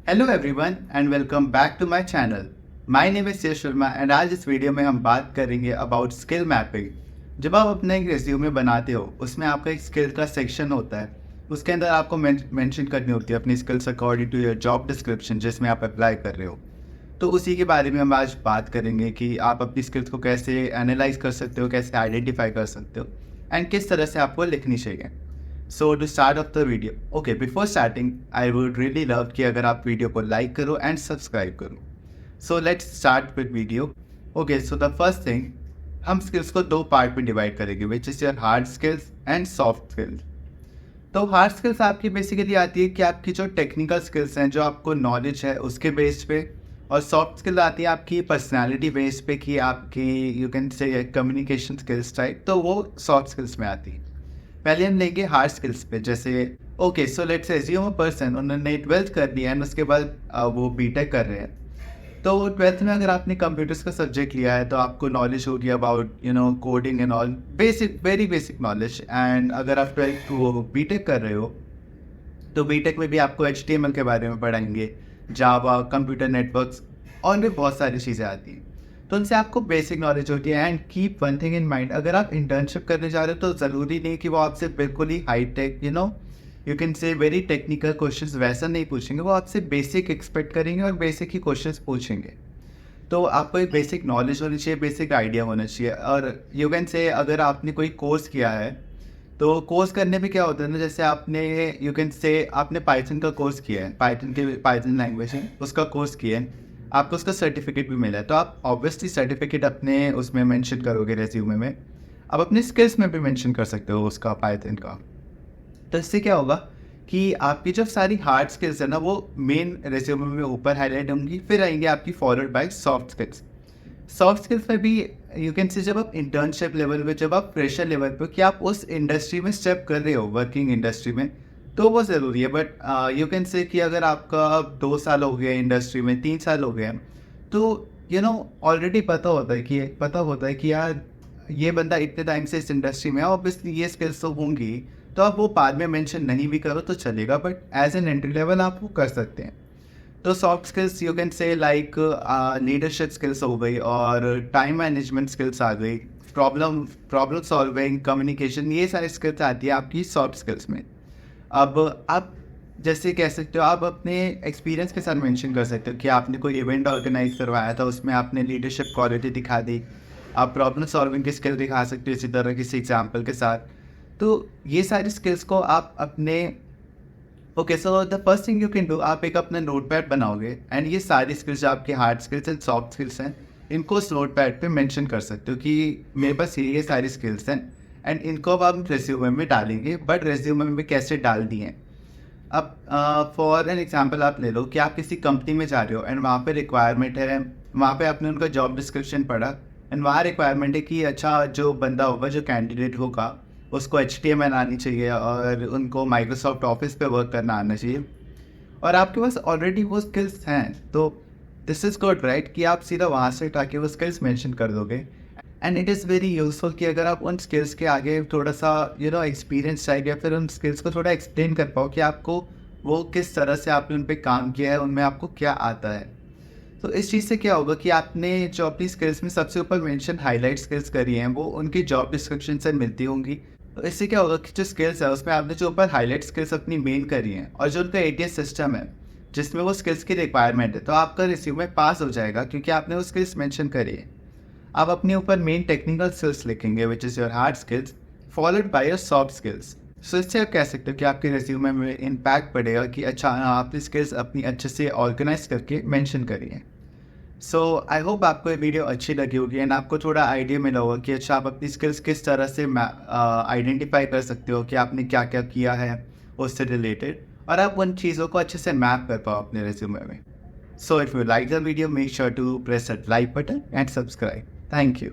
Hello everyone and welcome back to my channel. My name is Yash Sharma and आज इस video में हम बात करेंगे अबाउट स्किल मैपिंग। जब आप अपना एक रेज्यूमे बनाते हो उसमें आपका एक स्किल का सेक्शन होता है। उसके अंदर आपको मेंशन करनी होती है अपनी skills according to your job description जिसमें आप अप्लाई कर रहे हो। तो उसी के बारे में हम आज बात करेंगे कि आप अपनी स्किल्स को कैसे एनालाइज कर सकते हो, कैसे आइडेंटिफाई कर सकते हो एंड किस तरह से आपको लिखनी चाहिए। So to start off the video, okay, before starting, I would really love कि अगर आप वीडियो को लाइक करो एंड सब्सक्राइब करो। So let's start with video. Okay, so the first thing, हम स्किल्स को दो पार्ट में डिवाइड करेंगे, which is your hard skills and soft skills. तो हार्ड स्किल्स आपकी बेसिकली आती है कि आपकी जो टेक्निकल स्किल्स हैं, जो आपको नॉलेज है उसके बेस पे, और सॉफ्ट स्किल आती है आपकी पर्सनालिटी बेस पे कि आपकी यू कैन से कम्युनिकेशन स्किल्स टाइप, तो वो सॉफ्ट स्किल्स में आती है। पहले हम लेंगे हार्ड स्किल्स पे। जैसे okay, so let's assume a person, उन्होंने 12th कर लिया एंड उसके बाद वो बीटेक कर रहे हैं। तो 12th में अगर आपने कंप्यूटर्स का सब्जेक्ट लिया है तो आपको नॉलेज होगी about coding and all, basic very basic knowledge. And अगर आप 12th वो बीटेक कर रहे हो तो बीटेक में भी आपको HTML के बारे में पढ़ाएंगे, जावा, कंप्यूटर नेटवर्क्स और भी बहुत सारी चीज़ें आती हैं। तो उनसे आपको बेसिक नॉलेज होती है। And keep one thing in mind, अगर आप इंटर्नशिप करने जा रहे हो तो ज़रूरी नहीं कि वो आपसे बिल्कुल ही high tech you can say very technical questions वैसा नहीं पूछेंगे। वो आपसे बेसिक एक्सपेक्ट करेंगे और बेसिक ही क्वेश्चंस पूछेंगे। तो आपको एक बेसिक नॉलेज होनी चाहिए, बेसिक आइडिया होना चाहिए। और यू कैन से अगर आपने कोई कोर्स किया है तो कोर्स करने में क्या होता है ना, जैसे आपने यू कैन से आपने पाइथन का कोर्स किया है, पाइथन लैंग्वेज है उसका कोर्स किया है, आपको उसका सर्टिफिकेट भी मिला है, तो आप ऑब्वियसली सर्टिफिकेट अपने उसमें मेंशन करोगे रेज्यूमे में। आप अपने स्किल्स में भी मेंशन कर सकते हो उसका पाइथन का। तो इससे क्या होगा कि आपकी जो सारी हार्ड स्किल्स है ना वो मेन रेज्यूमे में ऊपर हाईलाइट होंगी, फिर आएंगे आपकी followed by soft skills. Soft skills में भी यू कैन से जब आप इंटर्नशिप लेवल पे, जब आप फ्रेशर लेवल पे कि आप उस इंडस्ट्री में स्टेप कर रहे हो, वर्किंग इंडस्ट्री में, तो वो ज़रूरी है। बट यू कैन से कि अगर आपका 2 साल हो गया इंडस्ट्री में, 3 साल हो गए, तो ऑलरेडी पता होता है कि यार ये बंदा इतने टाइम से इस इंडस्ट्री में है, ऑब्वियसली ये स्किल्स तो होंगी, तो आप वो बाद में मेंशन नहीं भी करो तो चलेगा, but as an entry level आप वो कर सकते हैं। तो soft skills you can say like leadership skills हो गई, और टाइम मैनेजमेंट स्किल्स आ गई, प्रॉब्लम सॉल्विंग, कम्युनिकेशन, ये सारी स्किल्स आती है आपकी सॉफ्ट स्किल्स में। अब आप जैसे कह सकते हो, आप अपने एक्सपीरियंस के साथ मेंशन कर सकते हो कि आपने कोई इवेंट ऑर्गेनाइज करवाया था, उसमें आपने लीडरशिप क्वालिटी दिखा दी। आप प्रॉब्लम सॉल्विंग की स्किल दिखा सकते हो इसी तरह किसी एग्जांपल के साथ। तो ये सारी स्किल्स को आप अपने okay, so the first thing you can do, आप एक अपना नोटपैड बनाओगे एंड ये सारी स्किल्स जो आपकी hard skills and soft skills हैं इनको उस नोटपैड पे मेंशन कर सकते हो कि मेरे पास ये सारी स्किल्स हैं एंड इनको अब हम रेज्यूमे में डालेंगे। बट रेज्यूमे में कैसे डाल दिए? अब फॉर एन एग्जांपल आप ले लो कि आप किसी कंपनी में जा रहे हो एंड वहाँ पे रिक्वायरमेंट है, वहाँ पे आपने उनका जॉब डिस्क्रिप्शन पढ़ा एंड वहाँ रिक्वायरमेंट है कि अच्छा जो बंदा होगा, जो कैंडिडेट होगा, उसको HTML आनी चाहिए और उनको माइक्रोसॉफ्ट ऑफिस पे वर्क करना आना चाहिए, और आपके पास ऑलरेडी वो स्किल्स हैं। तो दिस इज़ गुड राइट कि आप सीधा वहाँ से उठा के वो स्किल्स मेंशन कर दोगे। And it is very useful कि अगर आप उन स्किल्स के आगे थोड़ा सा एक्सपीरियंस चाहिए, या फिर उन स्किल्स को थोड़ा एक्सप्लेन कर पाओ कि आपको वो किस तरह से आपने उन पर काम किया है, उनमें आपको क्या आता है। तो इस चीज़ से क्या होगा कि आपने जो अपनी स्किल्स में सबसे ऊपर मेंशन हाईलाइट स्किल्स करी हैं वो उनकी जॉब डिस्क्रिप्शन से मिलती होंगी। तो इससे क्या होगा कि जो स्किल्स है उसमें आपने जो ऊपर हाईलाइट स्किल्स अपनी मेन करी हैं और जो उनका ATS सिस्टम है जिसमें वो स्किल्स की रिक्वायरमेंट है, तो आपका रिज्यूमे पास हो जाएगा क्योंकि आपने वो स्किल्स मेंशन करी है। आप अपने ऊपर मेन टेक्निकल स्किल्स लिखेंगे which is your hard skills followed by your soft skills. So इससे आप कह सकते हो कि आपके रिज्यूमे में इम्पैक्ट पड़ेगा कि अच्छा आपने स्किल्स अपनी अच्छे से ऑर्गेनाइज करके मेंशन करी है। सो आई होप आपको ये वीडियो अच्छी लगी होगी एंड आपको थोड़ा आइडिया मिला होगा कि अच्छा आप अपनी स्किल्स किस तरह से आइडेंटिफाई कर सकते हो कि आपने क्या क्या किया है उससे रिलेटेड, और आप उन चीज़ों को अच्छे से मैप कर पाओ अपने रिज्यूमे में। So if you like the video, make sure to press that like button and subscribe. Thank you.